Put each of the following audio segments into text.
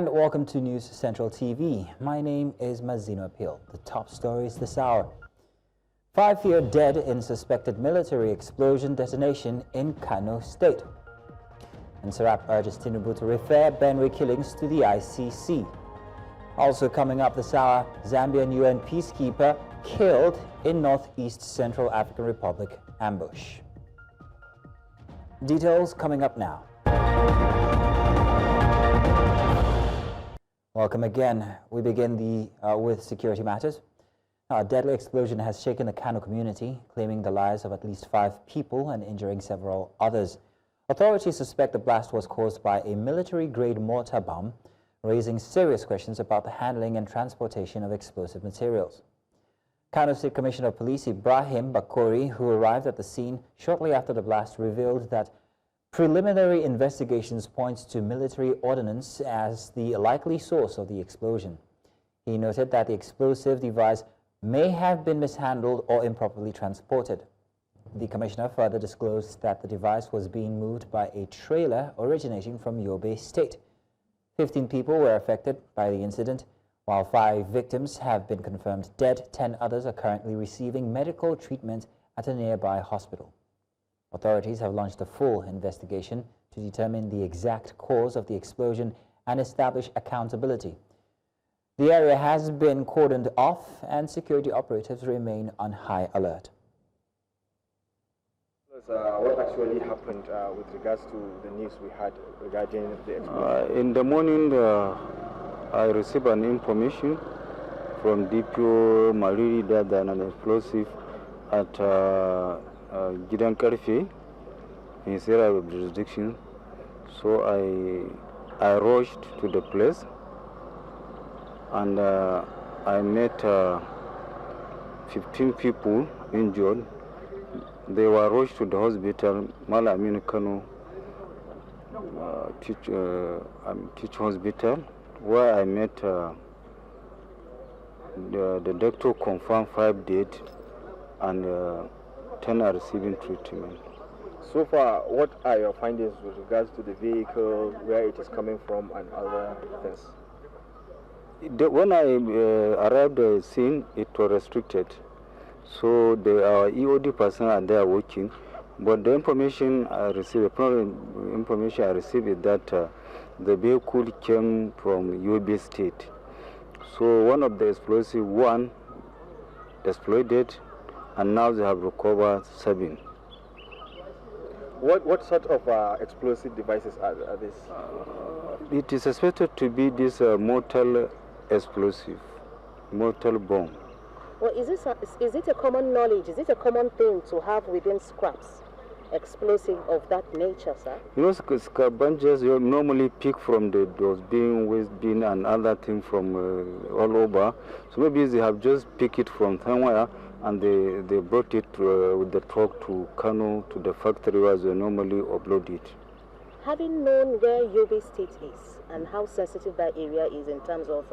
And welcome to News Central TV. My name is Mazino Appeal. The top stories this hour. 5 dead in suspected military explosion detonation in Kano State. And SERAP urges Tinubu to refer Benue killings to the ICC. Also coming up this hour, Zambian UN peacekeeper killed in Northeast Central African Republic ambush. Details coming up now. Welcome again. We begin with security matters. A deadly explosion has shaken the Kano community, claiming the lives of at least 5 people and injuring several others. Authorities suspect the blast was caused by a military-grade mortar bomb, raising serious questions about the handling and transportation of explosive materials. Kano State Commissioner of Police Ibrahim Bakori, who arrived at the scene shortly after the blast, revealed that preliminary investigations point to military ordnance as the likely source of the explosion. He noted that the explosive device may have been mishandled or improperly transported. The commissioner further disclosed that the device was being moved by a trailer originating from Yobe State. 15 people were affected by the incident. While 5 victims have been confirmed dead, 10 others are currently receiving medical treatment at a nearby hospital. Authorities have launched a full investigation to determine the exact cause of the explosion and establish accountability. The area has been cordoned off and security operatives remain on high alert. What actually happened with regards to the news we had regarding the explosion? In the morning, I received an information from DPO Mariri that an explosive at Gidan Karfi in SERAP jurisdiction. So I rushed to the place and I met 15 people injured. They were rushed to the hospital, Malamin Kano Teach Hospital, where I met the doctor confirmed 5 dead and 10 are receiving treatment. So far, what are your findings with regards to the vehicle, where it is coming from, and other things? When I arrived at the scene, it was restricted. So our EOD personnel are there working. But the information I received, is that the vehicle came from Yobe State. So one of the explosive exploded, and now they have recovered 7. What sort of explosive devices are these? It is suspected to be this mortar explosive, mortar bomb. Well, is it a common knowledge? Is it a common thing to have within scraps explosive of that nature, sir? You know, scavengers you normally pick from those waste bin and other things from all over. So maybe they have just picked it from somewhere and they brought it with the truck to Kano, to the factory where they normally upload it. Having known where Yobe State is and how sensitive that area is in terms of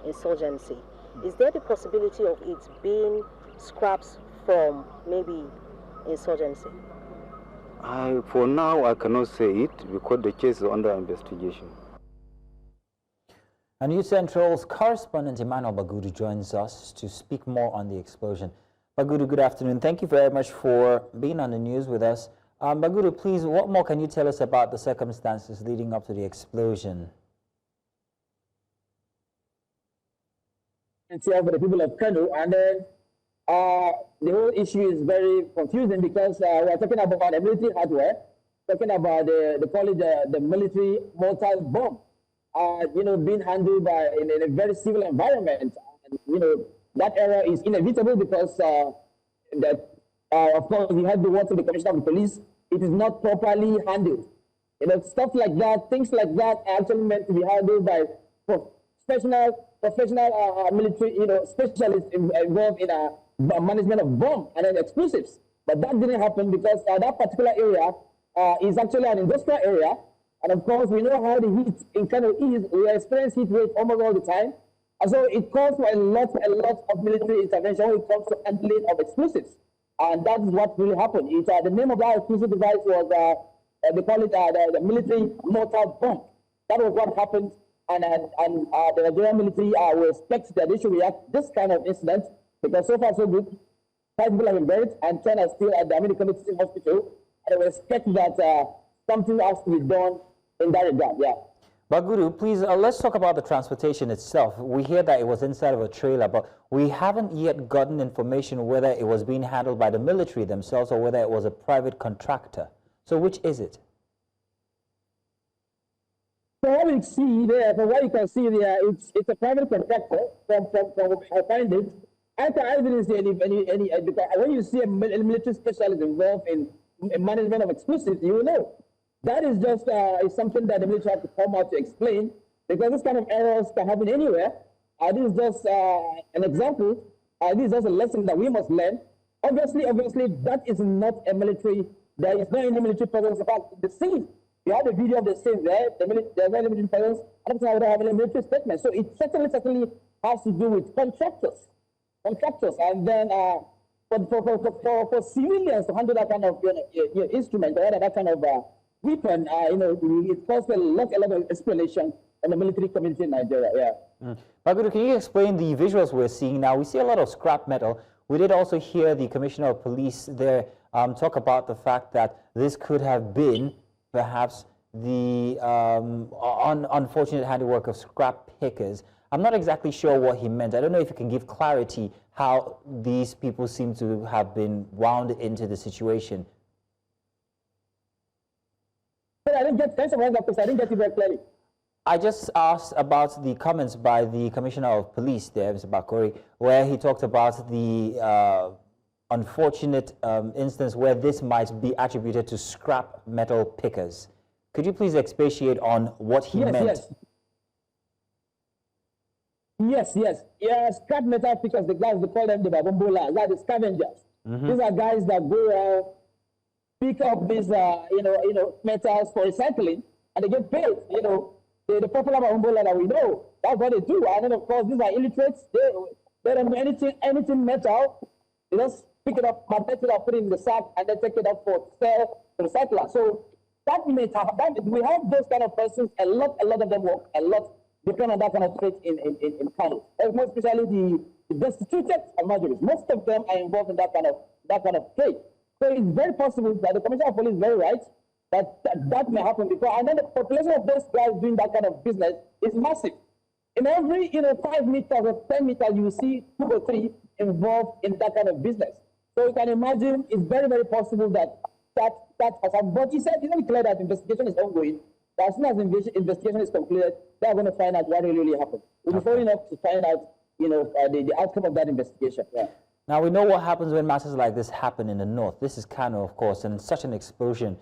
insurgency, is there the possibility of it being scraps from maybe insurgency? For now, I cannot say it because the case is under investigation. And News Central's correspondent Emmanuel Bagudu joins us to speak more on the explosion. Bagudu, good afternoon. Thank you very much for being on the news with us. Bagudu, please, what more can you tell us about the circumstances leading up to the explosion? For the people of Kano, and then the whole issue is very confusing because we're talking about the military hardware, talking about they call it the military mortar bomb, being handled in a very civil environment. And, that error is inevitable because of course, we had the words of the Commissioner of Police. It is not properly handled. Stuff like that, things like that are actually meant to be handled by professional military, specialists involved in management of bomb and then explosives. But that didn't happen because that particular area is actually an industrial area. And of course, we know how the heat in Kano is. We experience heat wave almost all the time. And so it calls for a lot of military intervention when it comes to handling of explosives. And that's what really happened. The name of that explosive device was, they call it the military mortar bomb. That was what happened and the Nigerian military will expect that they should react this kind of incident, because so far so good. 5 people have been buried, and 10 are still at the American hospital, and we expect that something has to be done in that regard, yeah. But Guru, please, let's talk about the transportation itself. We hear that it was inside of a trailer, but we haven't yet gotten information whether it was being handled by the military themselves or whether it was a private contractor. So which is it? So what we see there, from what you can see there, it's a private contractor. From I find it. I didn't see any because when you see a military specialist involved in management of explosives, you will know. That is just something that the military have to come out to explain, because this kind of errors can happen anywhere. This is just an example. This is just a lesson that we must learn. Obviously, that is not a military. There is no any military presence. In fact, the scene, you have the video of the scene there. There's no military presence. I don't have any military statement. So it certainly has to do with contractors, and then for civilians to handle that kind of instrument or that kind of weapon, it caused a lot of explanation in the military community in Nigeria. Yeah. Bagudu, can you explain the visuals we're seeing now? We see a lot of scrap metal. We did also hear the Commissioner of Police there talk about the fact that this could have been perhaps the unfortunate handiwork of scrap pickers. I'm not exactly sure what he meant. I don't know if you can give clarity how these people seem to have been wound into the situation. I didn't get it very clearly. I just asked about the comments by the Commissioner of Police there, Mr. Bakori, where he talked about the unfortunate instance where this might be attributed to scrap metal pickers. Could you please expatiate on what he meant? Yes. Yeah, scrap metal pickers, the guys, they call them the babombolas, like the scavengers. These are guys that go around, pick up these, metals for recycling, and they get paid. The popular babombola that we know, that's what they do. And then, of course, these are illiterates. They don't do anything metal. They just pick it up, magnet it up, put it in the sack, and then take it up for sale to recycler. So that metal, we have those kind of persons. A lot of them work a lot. Depend on that kind of trade in Kano. Most especially the destituted and marginals. Most of them are involved in that kind of trade. So it's very possible that the Commissioner of Police is very right that may happen, because and then the population of those guys doing that kind of business is massive. In every 5 meters or 10 meters, you will see 2 or 3 involved in that kind of business. So you can imagine it's very possible that has happened. But he said it's not clear that investigation is ongoing. As soon as the investigation is completed, they are going to find out what really happened. We'll be following up to find out, the outcome of that investigation. Yeah. Now, we know what happens when matters like this happen in the north. This is Kano, of course, and such an explosion.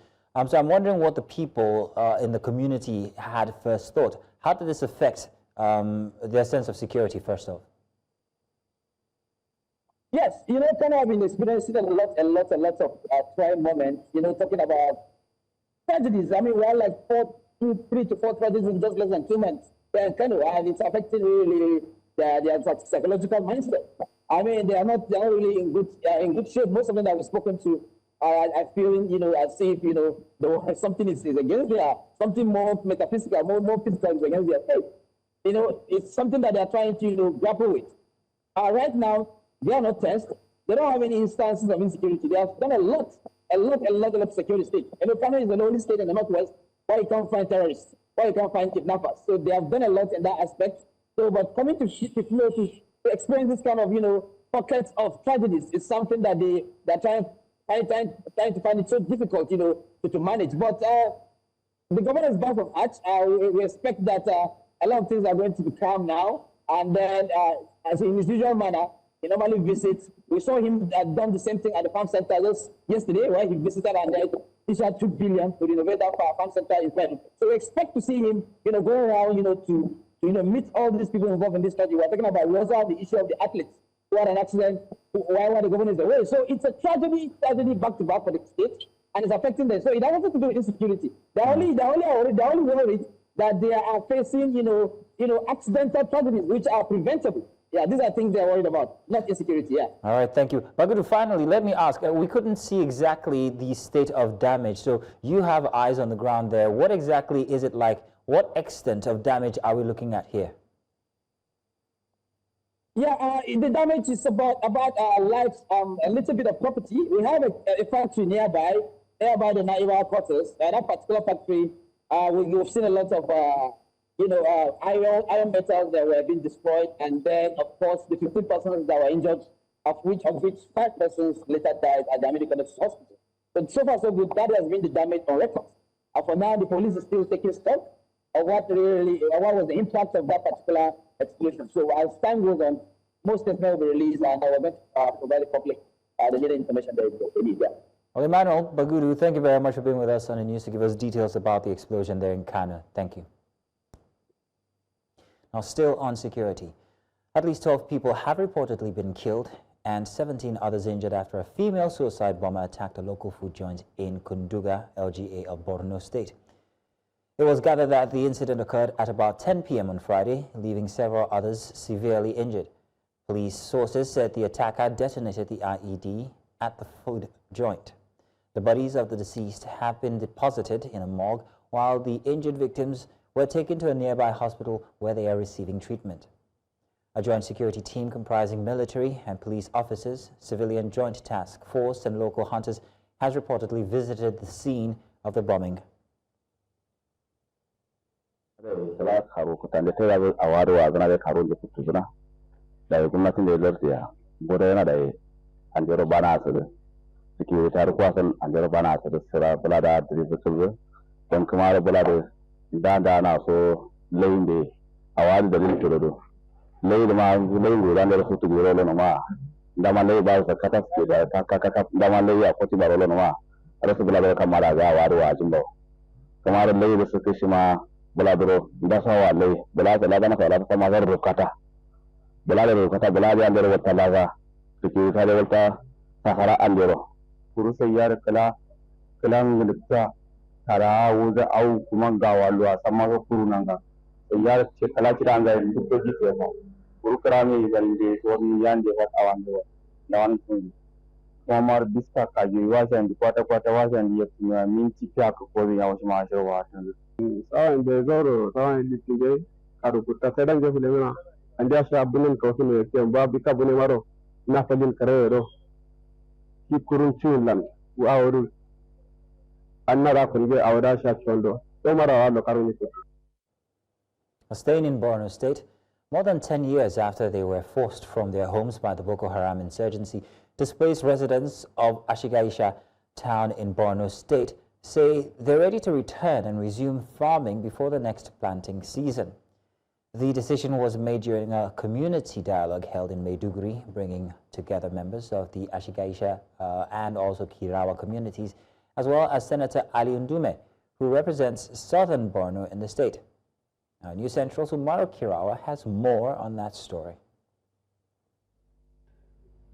So I'm wondering what the people in the community had first thought. How did this affect their sense of security, first off? Yes, Kano have been experiencing a lot of crime moments, talking about tragedies. I mean, we are like 3 to 4 tragedies in just less than 2 months there in Kano, and it's affecting really their psychological mindset. I mean, they are not really in good shape. Most of them that we've spoken to are feeling, as if, something is against their, something more metaphysical, more physical is against their faith. It's something that they are trying to, grapple with. Right now, they are not tensed. They don't have any instances of insecurity. They have done a lot of security state. Kano is the only state in the northwest where you can't find terrorists, where you can't find kidnappers. So they have done a lot in that aspect. So, but coming to experience this kind of, pockets of tragedies is something that they're trying to find it so difficult, to manage. But the government is back from Arch. We expect that a lot of things are going to be calm now. And then, as in his usual manner, he normally visits. We saw him done the same thing at the farm center just yesterday, where he visited and he issued 2 billion to renovate that farm center in Widen. So we expect to see him, go around, to meet all these people involved in this study. We're talking about also the issue of the athletes who had an accident, while the government is away. So it's a tragedy back to back for the state, and it's affecting them. So it has nothing to do with insecurity. They're only worried that they are facing, accidental tragedies which are preventable. Yeah, these are things they're worried about, not insecurity, yeah. All right, thank you. Bagudu, finally, let me ask, we couldn't see exactly the state of damage, so you have eyes on the ground there. What exactly is it like? What extent of damage are we looking at here? Yeah, the damage is about lives, a little bit of property. We have a factory nearby the Naiva quarters. That particular factory, we've seen a lot of iron metals that were being destroyed, and then of course the 15 persons that were injured, of which 5 persons later died at the American hospital. But so far so good. That has been the damage on record. And for now, the police is still taking stock of what was the impact of that particular explosion. So as time goes on, most statements will be released, and I will provide the public the needed information they need. Yeah. Well, Emmanuel Bagudu, thank you very much for being with us on the news to give us details about the explosion there in Kano. Thank you. Now, still on security, at least 12 people have reportedly been killed and 17 others injured after a female suicide bomber attacked a local food joint in Kunduga, LGA of Borno State. It was gathered that the incident occurred at about 10 p.m. on Friday, leaving several others severely injured. Police sources said the attacker detonated the IED at the food joint. The bodies of the deceased have been deposited in a morgue, while the injured victims were taken to a nearby hospital where they are receiving treatment. A joint security team comprising military and police officers, civilian joint task force and local hunters has reportedly visited the scene of the bombing. Dana so lende awali da lin turudo lende ma lende da ne futu goro no ma ndama lay ba sa kata da kaka ndama lay ya koti barolo no ma rasu bula da kamara ga waru wa jimbo kamar lay da su kishi ma bula duro da sa wa lay bula da da na kala ta ma ga rukata bula da andero wata laga tuki ta da wata sahara andero kuru sai yar kalan gulita tara wuza au kuma gawalu a sama ga kurunanga ya ce kala kira ga duk ji ce ba kurkrami gande to ni yande wat awande lawan kun kamar biska ka ji wasan di kwata wasan di ya minti ta ko ya wasu ma shi wa tan sawan da zoro sawan di tinge karu kutta sedan je fulena anja sha bunin ko sun ya ce ba bika bune maro na fadin kare ro ki kurun chulan wa awru. Staying in Borno State, more than 10 years after they were forced from their homes by the Boko Haram insurgency, displaced residents of Ashigaisha town in Borno State say they're ready to return and resume farming before the next planting season. The decision was made during a community dialogue held in Maiduguri, bringing together members of the Ashigaisha and also Kirawa communities, as well as Senator Ali Ndume, who represents southern Borno in the state. Now, News Central's Umaru Kirawa has more on that story.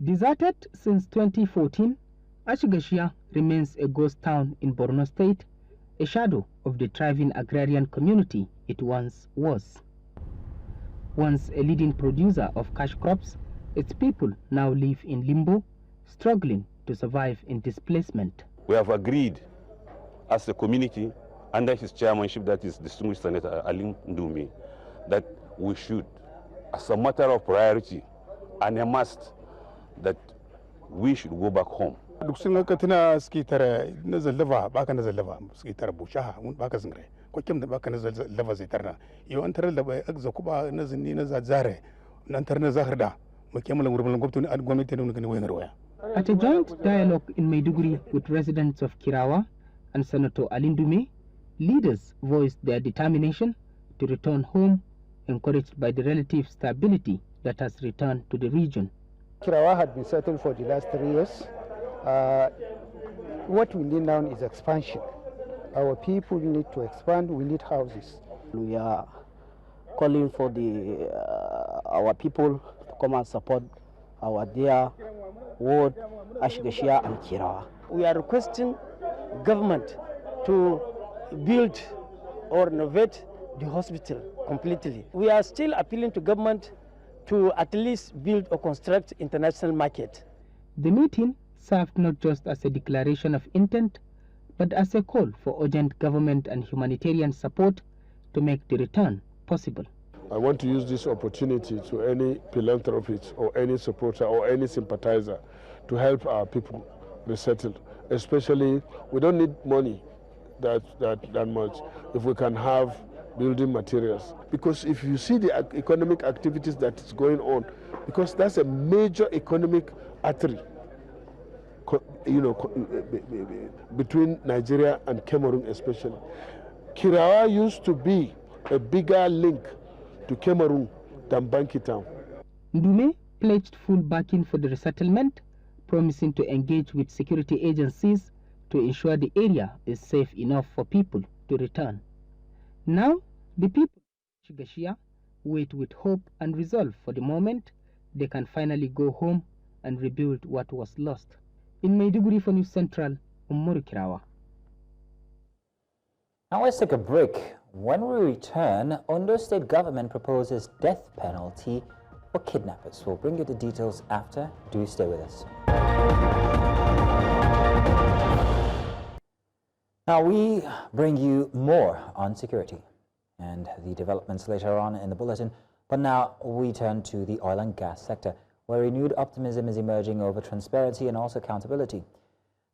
Deserted since 2014, Ashigaisha remains a ghost town in Borno State, a shadow of the thriving agrarian community it once was. Once a leading producer of cash crops, its people now live in limbo, struggling to survive in displacement. We have agreed as a community under his chairmanship, that is distinguished Senator Ali Ndume, that we should, as a matter of priority and a must, that we should go back home. duk sun ga tana suke tare na zallaba baka na zallaba suke tare bushaha mun baka zingare ko kim da baka na zallaba zai tarna yau an tare da bai agza kuba na zinni na zazare nan tare na zaharda mu kemala gurbin gwamnati ne ne wayar waya. At a joint dialogue in Maiduguri with residents of Kirawa and Senator Ali Ndume, leaders voiced their determination to return home, encouraged by the relative stability that has returned to the region. Kirawa had been settled for the last 3 years. What we need now is expansion. Our people need to expand, we need houses. We are calling for our people to come and support our dear ward, Ashigaisha and Kirawa. We are requesting government to build or renovate the hospital completely. We are still appealing to government to at least build or construct international market. The meeting served not just as a declaration of intent, but as a call for urgent government and humanitarian support to make the return possible. I want to use this opportunity to any philanthropist or any supporter or any sympathizer to help our people resettle. Especially, we don't need money that much if we can have building materials. Because if you see the economic activities that is going on, because that's a major economic artery, between Nigeria and Cameroon especially. Kirawa used to be a bigger link to Cameroon than Banki Town. Ndume pledged full backing for the resettlement, promising to engage with security agencies to ensure the area is safe enough for people to return. Now, the people of Shigashia wait with hope and resolve for the moment they can finally go home and rebuild what was lost. In Maiduguri for News Central, Umaru Kirawa. Now let's take a break. When we return, Ondo State government proposes death penalty for kidnappers. We'll bring you the details after. Do stay with us. Now we bring you more on security and the developments later on in the bulletin. But now we turn to the oil and gas sector, where renewed optimism is emerging over transparency and also accountability.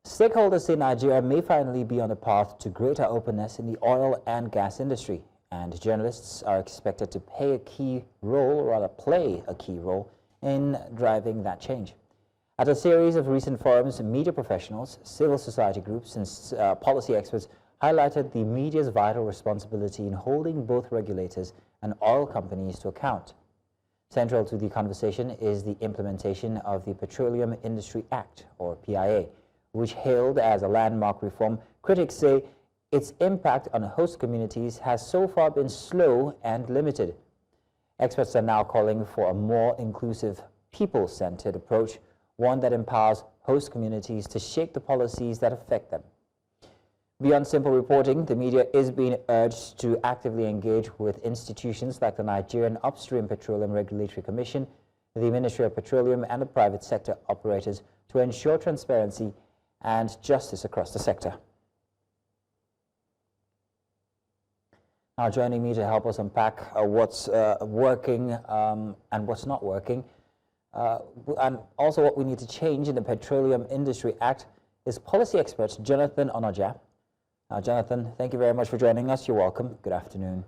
Stakeholders say Nigeria may finally be on the path to greater openness in the oil and gas industry, and journalists are expected to play a key role in driving that change. At a series of recent forums, media professionals, civil society groups, and policy experts highlighted the media's vital responsibility in holding both regulators and oil companies to account. Central to the conversation is the implementation of the Petroleum Industry Act, or PIA, which hailed as a landmark reform. Critics say its impact on host communities has so far been slow and limited. Experts are now calling for a more inclusive, people-centered approach, one that empowers host communities to shape the policies that affect them. Beyond simple reporting, the media is being urged to actively engage with institutions like the Nigerian Upstream Petroleum Regulatory Commission, the Ministry of Petroleum, and the private sector operators to ensure transparency and justice across the sector. Now, joining me to help us unpack what's working and what's not working, and also what we need to change in the Petroleum Industry Act, is policy expert Jonathan Onoja. Jonathan, thank you very much for joining us. You're welcome. Good afternoon.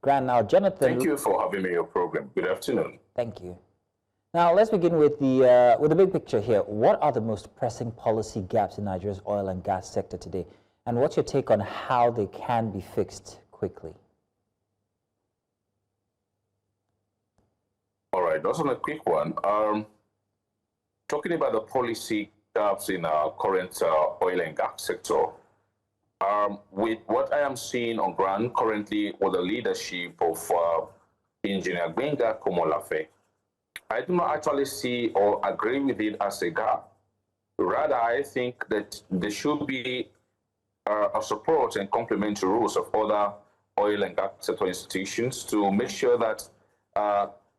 Grand. Now, Jonathan. Thank you for having me on your program. Good afternoon. Thank you. Now, let's begin with the big picture here. What are the most pressing policy gaps in Nigeria's oil and gas sector today? And what's your take on how they can be fixed quickly? All right, that's on a quick one. Talking about the policy gaps in our current oil and gas sector, with what I am seeing on ground currently with the leadership of Engineer Gbenga Komolafe, I do not actually see or agree with it as a gap. Rather, I think that there should be a support and complementary rules of other oil and gas sector institutions to make sure that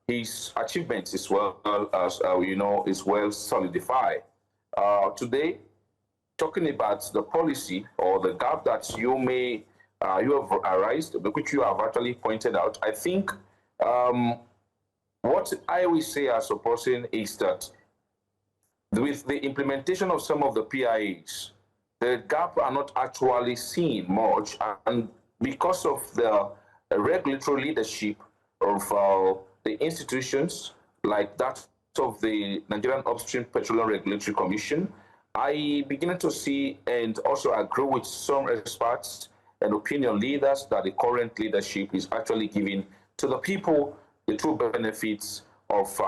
his achievements is well is well solidified. Today, talking about the policy or the gap that you have raised, which you have actually pointed out, I think what I will say as a person is that with the implementation of some of the PIAs, the gap are not actually seen much, and because of the regulatory leadership of the institutions like that of the Nigerian Upstream Petroleum Regulatory Commission, I begin to see and also agree with some experts and opinion leaders that the current leadership is actually giving to the people the true benefits of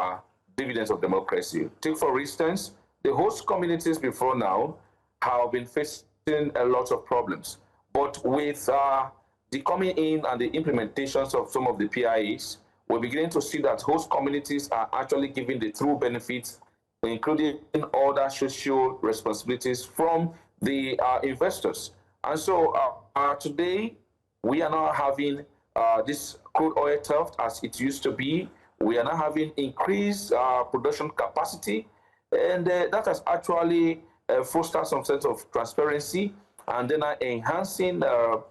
dividends of democracy. Take, for instance, the host communities before now have been facing a lot of problems, but with the coming in and the implementations of some of the PIAs, we're beginning to see that host communities are actually giving the true benefits, including other social responsibilities from the investors. And so today, we are now having this crude oil theft as it used to be. We are now having increased production capacity, and that has actually fostered some sense of transparency, and then enhancing that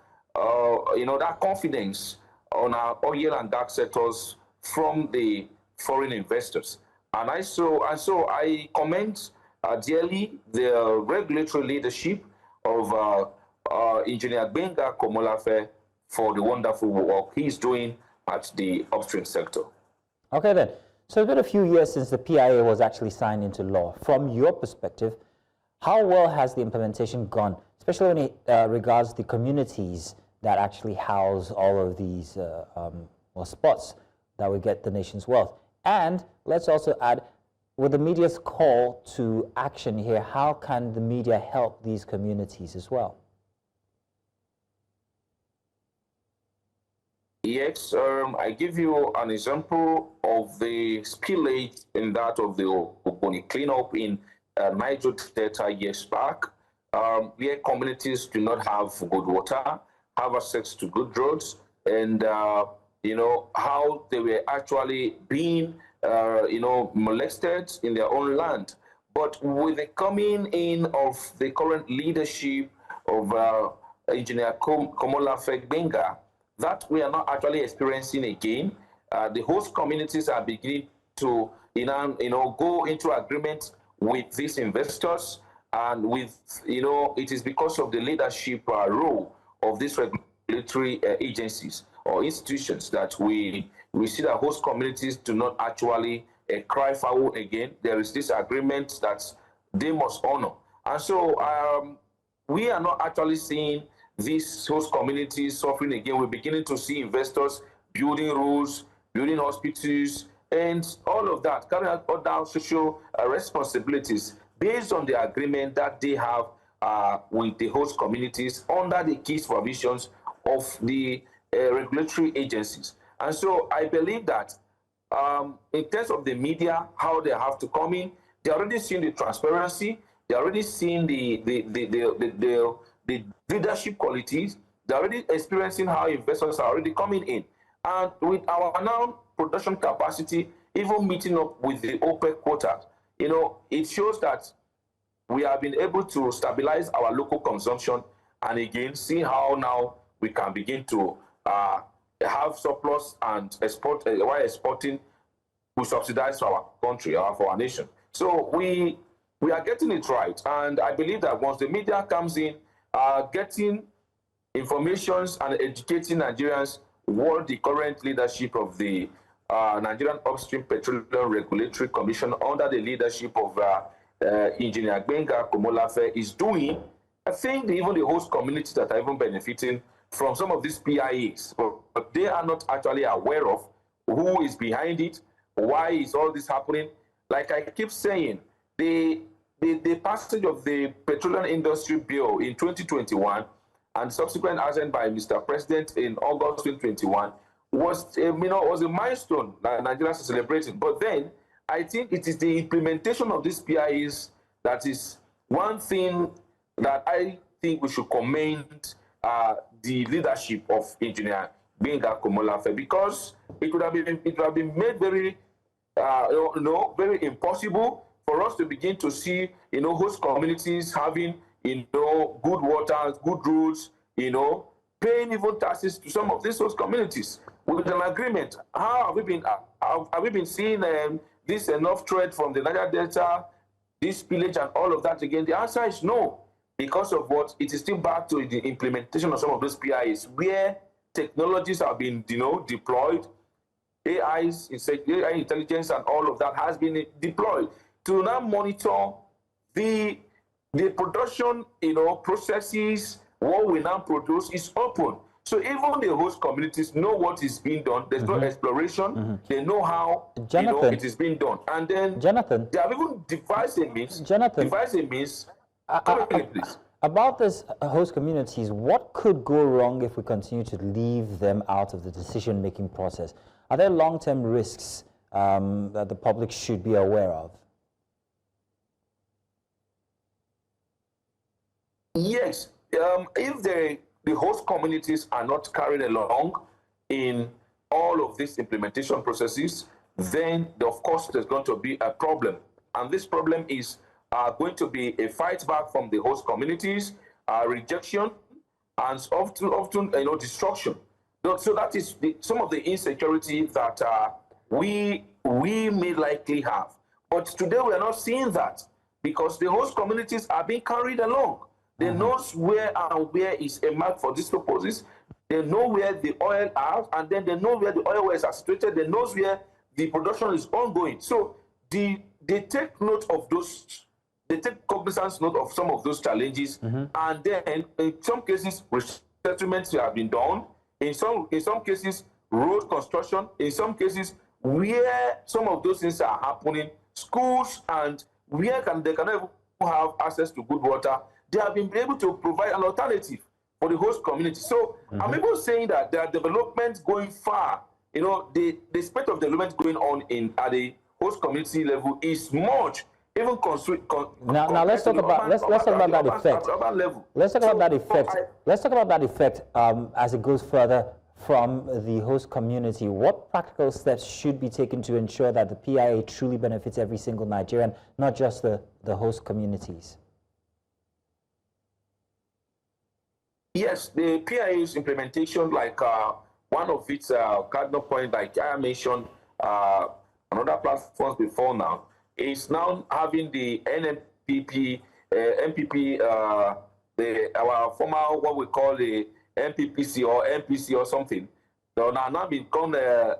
confidence on our oil and gas sectors from the foreign investors. And I commend dearly the regulatory leadership of Engineer Gbenga Komolafe for the wonderful work he's doing at the upstream sector. Okay then, so it's been a few years since the PIA was actually signed into law. From your perspective, how well has the implementation gone, especially when it regards the communities that actually house all of these spots that will get the nation's wealth? And let's also add, with the media's call to action here, how can the media help these communities as well? Yes, I give you an example of the spillage in that of the Ogoni cleanup in Niger Delta years back, where communities do not have good water, have access to good roads, and how they were actually being molested in their own land. But with the coming in of the current leadership of Engineer Komolafe Gbenga, that we are not actually experiencing again. The host communities are beginning to go into agreement with these investors, and with it is because of the leadership role of these regulatory agencies or institutions that we see that host communities do not actually cry foul again. There is this agreement that they must honor. And so we are not actually seeing these host communities suffering again. We're beginning to see investors building roads, building hospitals, and all of that, carrying out other social responsibilities based on the agreement that they have with the host communities under the key provisions of the regulatory agencies. And so I believe that in terms of the media, how they have to come in, they're already seeing the transparency, they're already seeing the leadership qualities, they're already experiencing how investors are already coming in. And with our now production capacity, even meeting up with the OPEC quota, it shows that we have been able to stabilize our local consumption, and again, see how now we can begin to have surplus and export. While exporting, we subsidize for our country, for our nation. So we are getting it right, and I believe that once the media comes in, getting informations and educating Nigerians what the current leadership of the Nigerian Upstream Petroleum Regulatory Commission under the leadership of Engineer Gbenga Komolafe is doing, I think even the host communities that are even benefiting from some of these PIAs, but they are not actually aware of who is behind it, why is all this happening. Like I keep saying, the passage of the Petroleum Industry Bill in 2021 and subsequent action by Mr. President in August 2021 was a milestone that Nigerians are celebrating. But then I think it is the implementation of these PIAs that is one thing that I think we should commend the leadership of Engineer Gbenga Komolafe, because it would have been made very very impossible for us to begin to see host communities having good water, good roads, paying even taxes to some of these host communities with an agreement. How have we been seeing this enough threat from the Niger Delta, this pillage and all of that again? The answer is no, because of what? It is still back to the implementation of some of those PIs where technologies have been deployed, AI intelligence and all of that has been deployed to now monitor the production processes. What we now produce is open. So even the host communities know what is being done. There's no exploration. They know how it is being done. And then they have even devised a means. Please. About this host communities, what could go wrong if we continue to leave them out of the decision-making process? Are there long-term risks that the public should be aware of? Yes. If the host communities are not carried along in all of these implementation processes, then of course there's going to be a problem. And this problem is going to be a fight back from the host communities, rejection, and often destruction. So that is some of the insecurity that we may likely have. But today we are not seeing that because the host communities are being carried along. They know where is a mark for these purposes. They know where the oil are, and then they know where the oil wells are situated. They know where the production is ongoing. So they take note of those. They take cognizance note of some of those challenges, and then in some cases, resettlements have been done. In some cases, road construction. In some cases, where some of those things are happening, schools and where they cannot even have access to good water, they have been able to provide an alternative for the host community. So I'm even saying that there are developments going far. The spate of development going on at the host community level is much. Even now let's talk about that effect. Let's talk about that effect. Let's talk about that effect as it goes further from the host community. What practical steps should be taken to ensure that the PIA truly benefits every single Nigerian, not just the host communities? Yes, the PIA's implementation, like one of its cardinal points, like I mentioned on other platforms before now, is now having the NMPP, our former, what we call the NPPC or NPC or something. So now become a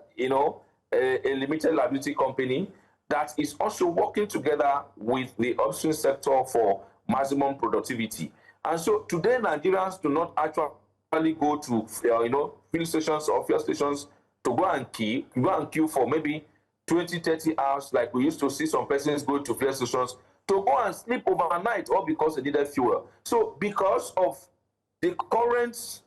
limited liability company that is also working together with the upstream sector for maximum productivity. And so today Nigerians do not actually go to fuel stations or fuel stations to go and queue for maybe 20-30 hours, like we used to see some persons go to fuel stations to go and sleep overnight, or because they needed fuel. So because of the current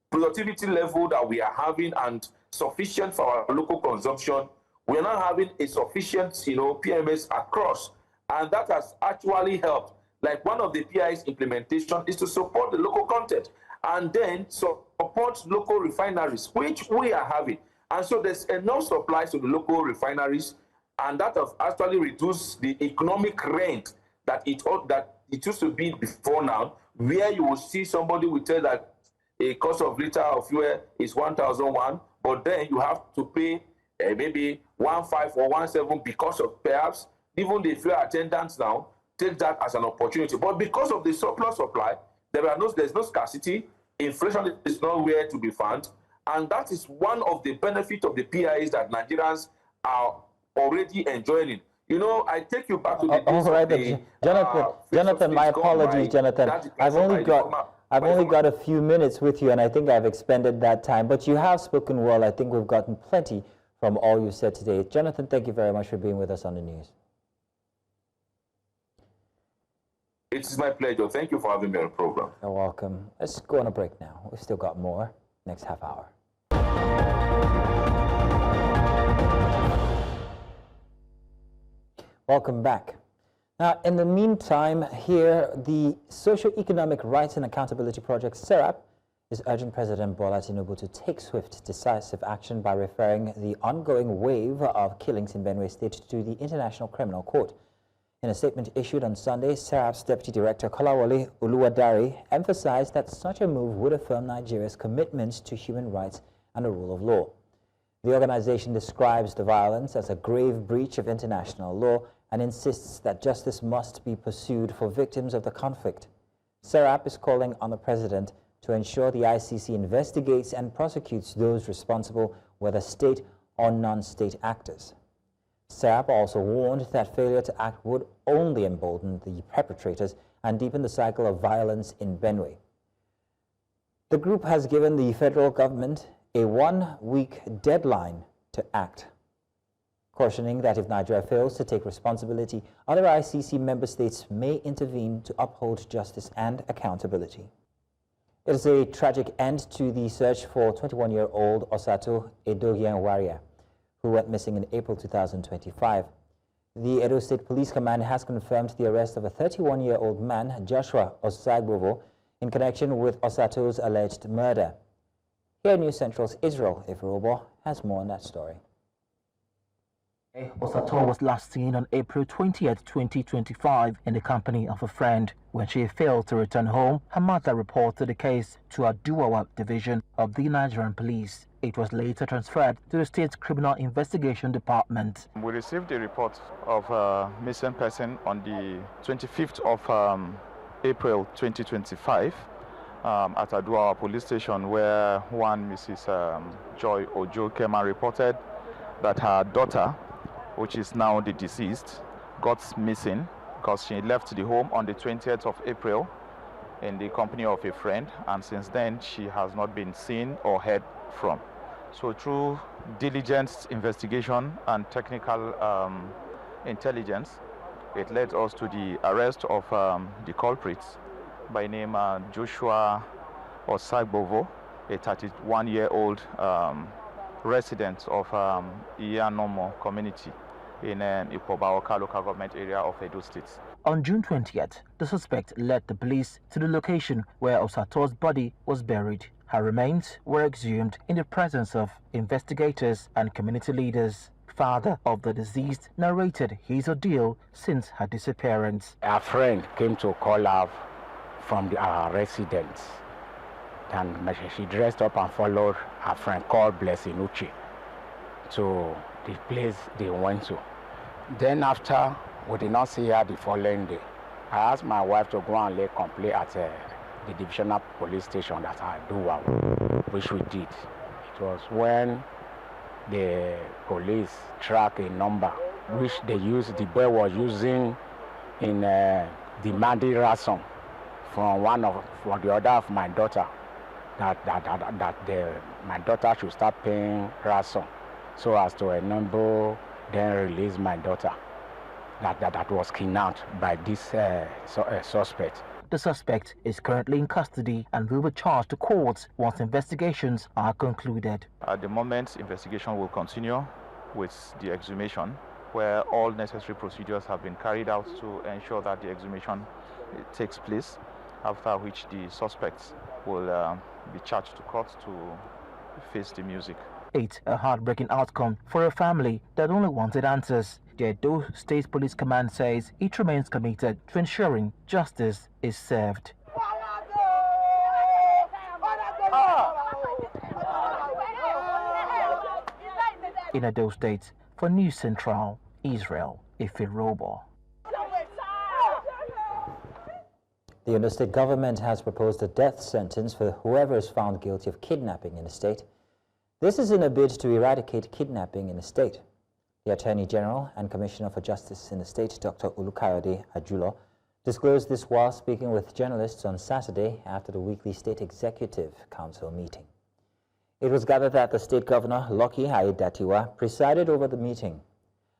productivity level that we are having and sufficient for our local consumption, we are not having a sufficient PMS across, and that has actually helped. Like one of the PI's implementation is to support the local content and then support local refineries, which we are having. And so there's enough supplies to the local refineries, and that has actually reduced the economic rent that it used to be before now, where you will see somebody will tell that a cost of liter of fuel is 1,001, but then you have to pay maybe 1.5 or 1.7 because of perhaps even the fuel attendants now take that as an opportunity. But because of the surplus supply, there's no scarcity, inflation is nowhere to be found, and that is one of the benefits of the PIAs that Nigerians are already enjoying. I take you back to the days of the, Jonathan, my apologies, Jonathan. I've only got a few minutes with you, and I think I've expended that time. But you have spoken well. I think we've gotten plenty from all you said today. Jonathan, thank you very much for being with us on the news. It's my pleasure. Thank you for having me on the program. You're welcome. Let's go on a break now. We've still got more next half hour. Welcome back. Now, in the meantime, here, the Socio-Economic Rights and Accountability Project, SERAP, is urging President Bola Tinubu to take swift, decisive action by referring the ongoing wave of killings in Benue State to the International Criminal Court. In a statement issued on Sunday, SERAP's Deputy Director Kolawole Oluwadari emphasized that such a move would affirm Nigeria's commitment to human rights and the rule of law. The organization describes the violence as a grave breach of international law and insists that justice must be pursued for victims of the conflict. SERAP is calling on the president to ensure the ICC investigates and prosecutes those responsible, whether state or non-state actors. SERAP also warned that failure to act would only embolden the perpetrators and deepen the cycle of violence in Benue. The group has given the federal government a one-week deadline to act, cautioning that if Nigeria fails to take responsibility, other ICC member states may intervene to uphold justice and accountability. It is a tragic end to the search for 21-year-old Osato Edogian warrior, who went missing in April 2025. The Edo State Police Command has confirmed the arrest of a 31-year-old man, Joshua Osagbovo, in connection with Osato's alleged murder. Here News Central's Israel Ifirobo has more on that story. Osato was last seen on April 20th, 2025 in the company of a friend. When she failed to return home, her mother reported the case to Aduwawa Division of the Nigerian Police. It was later transferred to the State Criminal Investigation Department. We received a report of a missing person on the 25th of April 2025 at Aduwawa Police Station, where one Mrs. Joy Ojo came and reported that her daughter, which is now the deceased, got missing because she left the home on the 20th of April in the company of a friend, and since then she has not been seen or heard from. So through diligent investigation and technical intelligence, it led us to the arrest of the culprits by name Joshua Osagbovo, a 31-year-old resident of Iyanomo community in Ipobaoka local government area of Edo State. On June 20th, the suspect led the police to the location where Osato's body was buried. Her remains were exhumed in the presence of investigators and community leaders. Father of the deceased narrated his ordeal since her disappearance. A friend came to call her from our residence, and she dressed up and followed her friend called Blessing Uche to the place they went to. Then after, we did not see her the following day. I asked my wife to go and lay complaint at the divisional police station that I do, which we did. It was when the police tracked a number which they used, the boy was using in demanding ransom from for the other of my daughter, that my daughter should start paying ransom so as to enable then release my daughter that was kidnapped by this suspect. The suspect is currently in custody and will be charged to court once investigations are concluded. At the moment, investigation will continue with the exhumation, where all necessary procedures have been carried out to ensure that the exhumation takes place, after which the suspects will be charged to court to face the music. A heartbreaking outcome for a family that only wanted answers. The Edo State Police Command says it remains committed to ensuring justice is served. In Edo State, for News Central, Israel Ifirobo. The Ondo State government has proposed a death sentence for whoever is found guilty of kidnapping in the state. This is in a bid to eradicate kidnapping in the state. The Attorney General and Commissioner for Justice in the state, Dr. Olukayode Ajulo, disclosed this while speaking with journalists on Saturday after the weekly State Executive Council meeting. It was gathered that the state governor, Lucky Aiyedatiwa, presided over the meeting.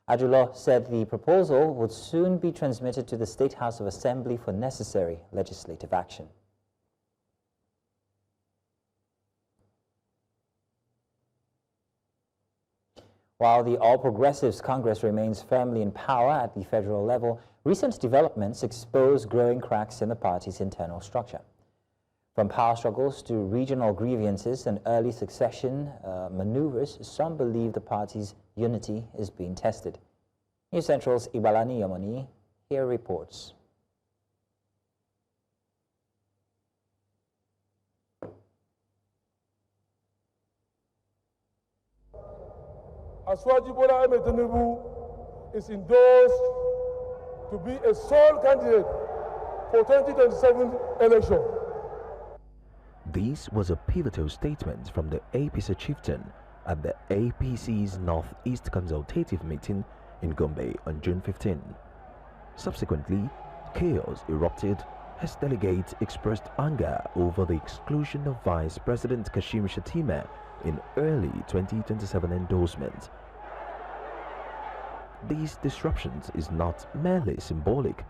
Ajulo said the proposal would soon be transmitted to the State House of Assembly for necessary legislative action. While the All Progressives Congress remains firmly in power at the federal level, recent developments expose growing cracks in the party's internal structure. From power struggles to regional grievances and early succession maneuvers, some believe the party's unity is being tested. News Central's Ibalani Yamani here reports. President Tinubu is endorsed to be a sole candidate for 2027 election. This was a pivotal statement from the APC chieftain at the APC's Northeast Consultative Meeting in Gombe on June 15. Subsequently, chaos erupted as delegates expressed anger over the exclusion of Vice President Kashim Shettima in early 2027 endorsement. These disruptions is not merely symbolic.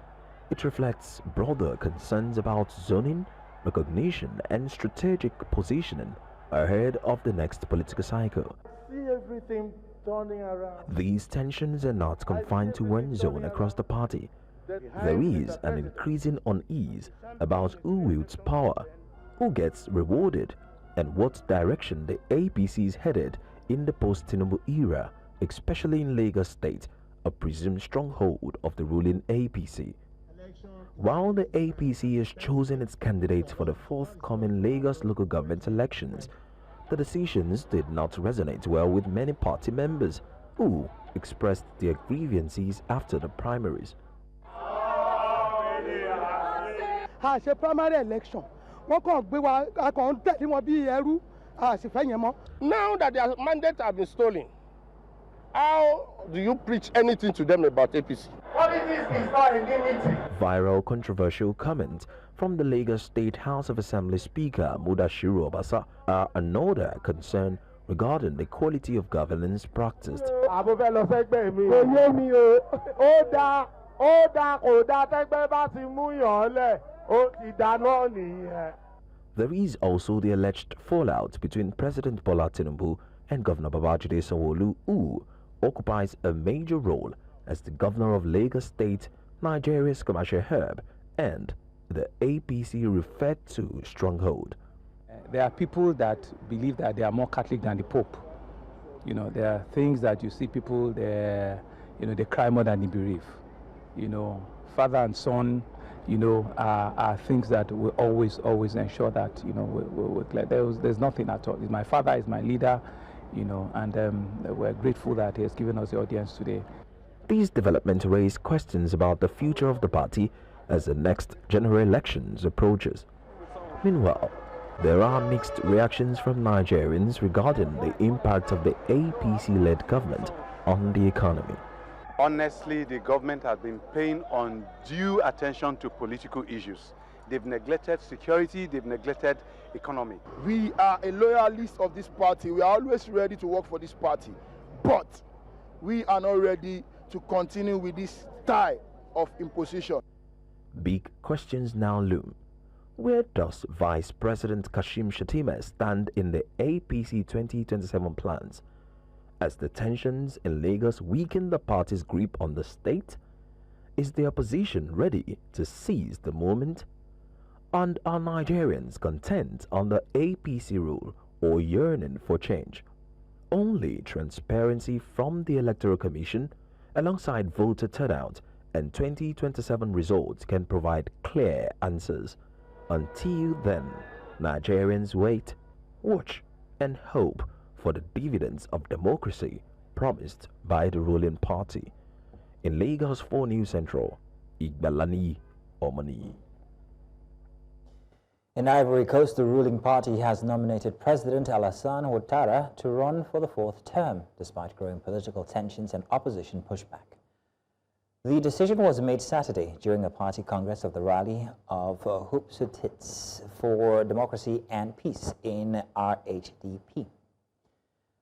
It reflects broader concerns about zoning, recognition and strategic positioning ahead of the next political cycle. See everything turning around. These tensions are not confined to one zone across the party. There is an increasing unease about who wields power, who gets rewarded, and what direction the APC is headed in the post-Tinubu era, especially in Lagos State, a presumed stronghold of the ruling APC. While the APC has chosen its candidates for the forthcoming Lagos local government elections, the decisions did not resonate well with many party members who expressed their grievances after the primaries. As a primary election, now that their mandate have been stolen, how do you preach anything to them about APC? Politics is not indemnity. Viral controversial comment from the Lagos State House of Assembly Speaker Mudashiru Obasa are another concern regarding the quality of governance practiced. There is also the alleged fallout between President Bola Tinubu and Governor Babajide Sanwo-Olu, who occupies a major role as the governor of Lagos State, Nigeria's commercial hub, and the APC referred to stronghold. There are people that believe that they are more Catholic than the Pope. You know, there are things that you see people, they cry more than they bereave. You know, father and son, are things that we always ensure that, there's nothing at all. My father is my leader, and we're grateful that he has given us the audience today. These developments raise questions about the future of the party as the next general elections approaches. Meanwhile, there are mixed reactions from Nigerians regarding the impact of the APC-led government on the economy. Honestly, the government has been paying undue attention to political issues. They've neglected security, they've neglected economy. We are a loyalist of this party. We are always ready to work for this party. But we are not ready to continue with this style of imposition. Big questions now loom. Where does Vice President Kashim Shettima stand in the APC 2027 plans? As the tensions in Lagos weaken the party's grip on the state, is the opposition ready to seize the moment? And are Nigerians content on the APC rule or yearning for change? Only transparency from the Electoral Commission, alongside voter turnout and 2027 results, can provide clear answers. Until then, Nigerians wait, watch, and hope for the dividends of democracy promised by the ruling party. In Lagos 4 News Central, Igbalani Omani. In Ivory Coast, the ruling party has nominated President Alassane Ouattara to run for the 4th term, despite growing political tensions and opposition pushback. The decision was made Saturday during a party congress of the rally of Hoopsutits for Democracy and Peace in RHDP.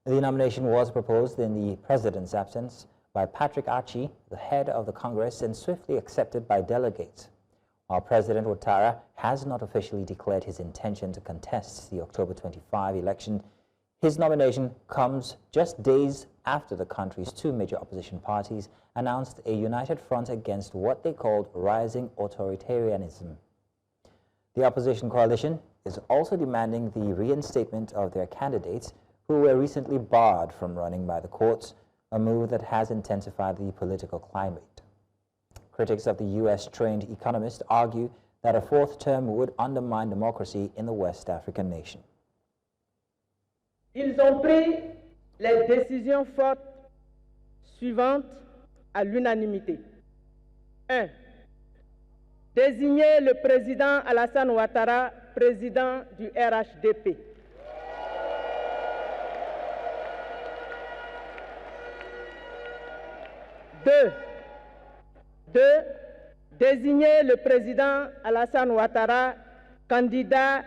The nomination was proposed in the president's absence by Patrick Archie, the head of the Congress, and swiftly accepted by delegates. While President Ouattara has not officially declared his intention to contest the October 25 election, his nomination comes just days after the country's 2 major opposition parties announced a united front against what they called rising authoritarianism. The opposition coalition is also demanding the reinstatement of their candidates who were recently barred from running by the courts, a move that has intensified the political climate. Critics of the US-trained economist argue that a 4th term would undermine democracy in the West African nation. Ils ont pris les décisions fortes suivantes à l'unanimité. 1. Désigner le président Alassane Ouattara président du RHDP. 2. Désigner le président Alassane Ouattara candidat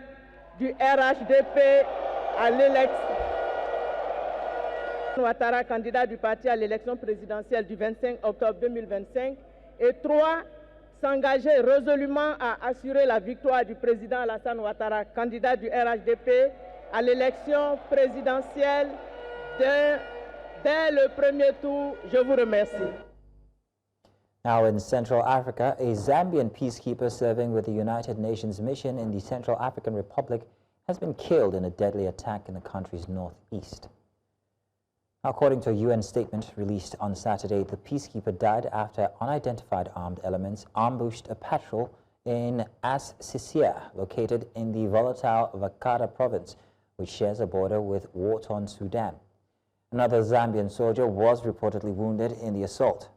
du RHDP à l'élection. Ouattara candidat du parti à l'élection présidentielle du 25 octobre 2025. Et 3. S'engager résolument à assurer la victoire du président Alassane Ouattara, candidat du RHDP, à l'élection présidentielle dès le premier tour. Je vous remercie. Now in Central Africa, a Zambian peacekeeper serving with the United Nations mission in the Central African Republic has been killed in a deadly attack in the country's northeast. According to a UN statement released on Saturday, the peacekeeper died after unidentified armed elements ambushed a patrol in As-Sisia, located in the volatile Vakara province, which shares a border with war-torn Sudan. Another Zambian soldier was reportedly wounded in the assault.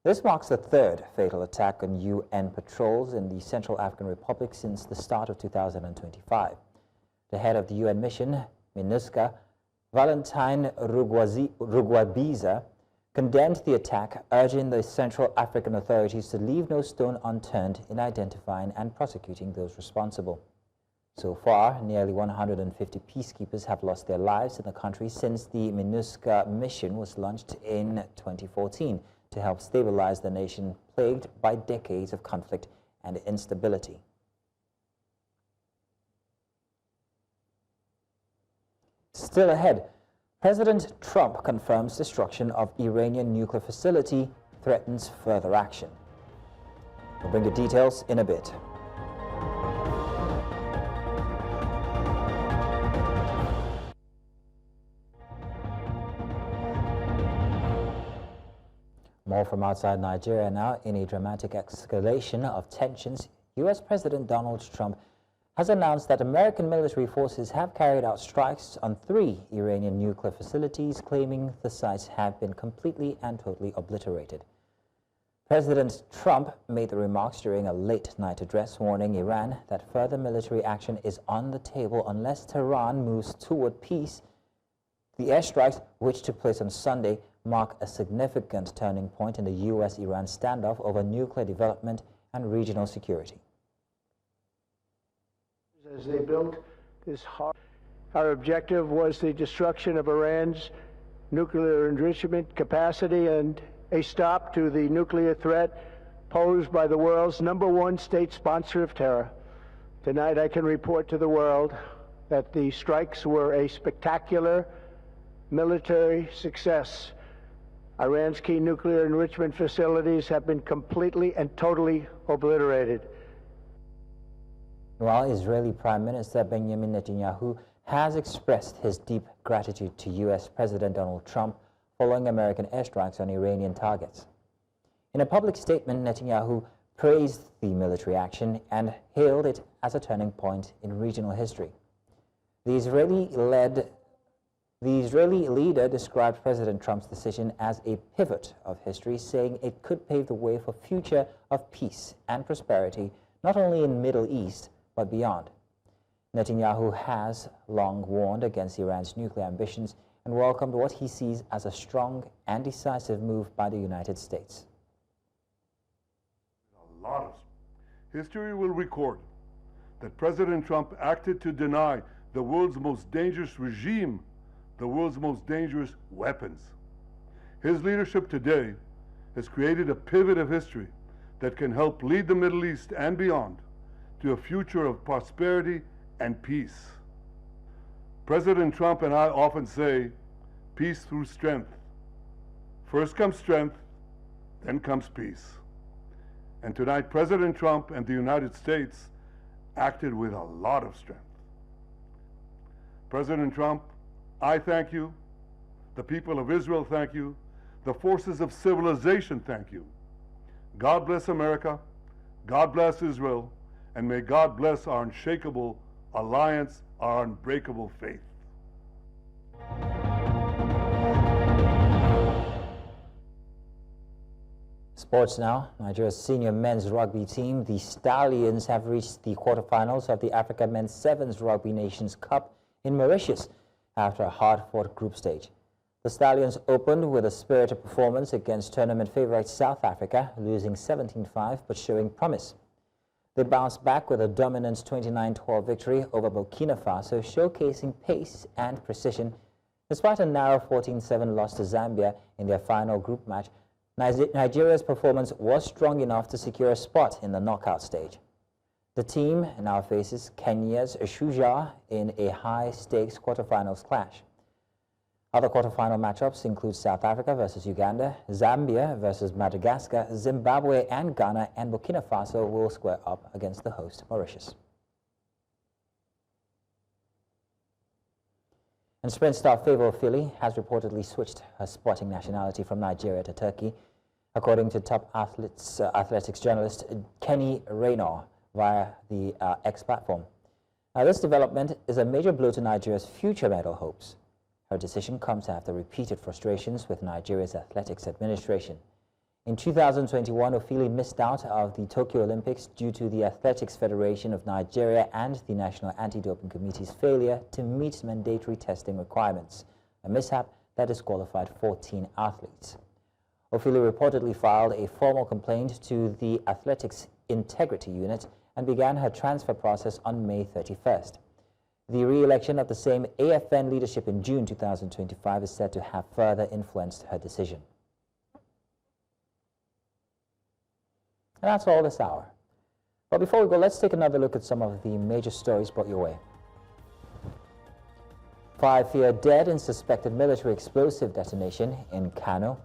This marks the third fatal attack on UN patrols in the Central African Republic since the start of 2025. The head of the UN mission, MINUSCA, Valentine Rugwabiza, condemned the attack, urging the Central African authorities to leave no stone unturned in identifying and prosecuting those responsible. So far, nearly 150 peacekeepers have lost their lives in the country since the MINUSCA mission was launched in 2014 to help stabilize the nation plagued by decades of conflict and instability. Still ahead, President Trump confirms destruction of Iranian nuclear facility, threatens further action. We'll bring you details in a bit. More from outside Nigeria now. In a dramatic escalation of tensions, U.S. President Donald Trump has announced that American military forces have carried out strikes on 3 Iranian nuclear facilities, claiming the sites have been completely and totally obliterated. President Trump made the remarks during a late-night address warning Iran that further military action is on the table unless Tehran moves toward peace. The airstrikes, which took place on Sunday, mark a significant turning point in the U.S.-Iran standoff over nuclear development and regional security. As they built this our objective was the destruction of Iran's nuclear enrichment capacity and a stop to the nuclear threat posed by the world's #1 state sponsor of terror. Tonight I can report to the world that the strikes were a spectacular military success. Iran's key nuclear enrichment facilities have been completely and totally obliterated. While Israeli Prime Minister Benjamin Netanyahu has expressed his deep gratitude to U.S. President Donald Trump following American airstrikes on Iranian targets. In a public statement, Netanyahu praised the military action and hailed it as a turning point in regional history. The Israeli leader described President Trump's decision as a pivot of history, saying it could pave the way for future of peace and prosperity, not only in the Middle East, but beyond. Netanyahu has long warned against Iran's nuclear ambitions and welcomed what he sees as a strong and decisive move by the United States. History will record that President Trump acted to deny the world's most dangerous regime the world's most dangerous weapons. His leadership today has created a pivot of history that can help lead the Middle East and beyond to a future of prosperity and peace. President Trump and I often say, peace through strength. First comes strength, then comes peace. And tonight, President Trump and the United States acted with a lot of strength. President Trump, I thank you. The people of Israel thank you. The forces of civilization thank you. God bless America. God bless Israel. And may God bless our unshakable alliance, our unbreakable faith. Sports now. Nigeria's senior men's rugby team, the Stallions, have reached the quarterfinals of the Africa Men's Sevens Rugby Nations Cup in Mauritius after a hard-fought group stage. The Stallions opened with a spirited performance against tournament favourite South Africa, losing 17-5 but showing promise. They bounced back with a dominant 29-12 victory over Burkina Faso, showcasing pace and precision. Despite a narrow 14-7 loss to Zambia in their final group match, Nigeria's performance was strong enough to secure a spot in the knockout stage. The team now faces Kenya's Shujaa in a high-stakes quarterfinals clash. Other quarterfinal matchups include South Africa versus Uganda, Zambia versus Madagascar, Zimbabwe and Ghana, and Burkina Faso will square up against the host Mauritius. And sprint star Favour Philly has reportedly switched her sporting nationality from Nigeria to Turkey, according to top athletics journalist Kenny Raynor via the X platform. Now, this development is a major blow to Nigeria's future medal hopes. Her decision comes after repeated frustrations with Nigeria's athletics administration. In 2021, Ophili missed out of the Tokyo Olympics due to the Athletics Federation of Nigeria and the National Anti-Doping Committee's failure to meet mandatory testing requirements, a mishap that disqualified 14 athletes. Ophili reportedly filed a formal complaint to the Athletics Integrity Unit and began her transfer process on May 31st. The re-election of the same AFN leadership in June 2025 is said to have further influenced her decision. And that's all this hour. But before we go, let's take another look at some of the major stories brought your way. 5 fear dead in suspected military explosive detonation in Kano.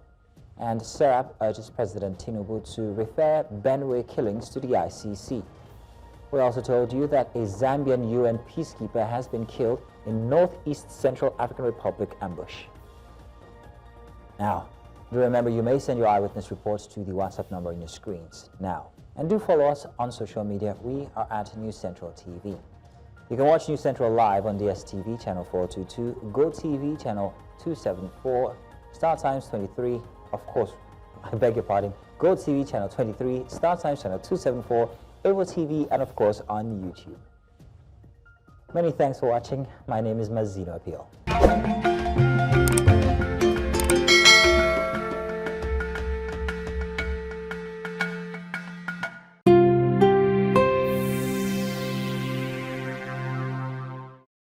And SERAP urges President Tinubu to refer Benue killings to the ICC. We also told you that a Zambian UN peacekeeper has been killed in northeast Central African Republic ambush. Now, do remember you may send your eyewitness reports to the WhatsApp number on your screens now. And do follow us on social media. We are at News Central TV. You can watch News Central live on DSTV channel 422, GoTV channel 274, Star Times 23, of course, I beg your pardon, GoTV channel 23, Star Times channel 274, Evo TV, and of course on YouTube. Many thanks for watching. My name is Mazino Appeal.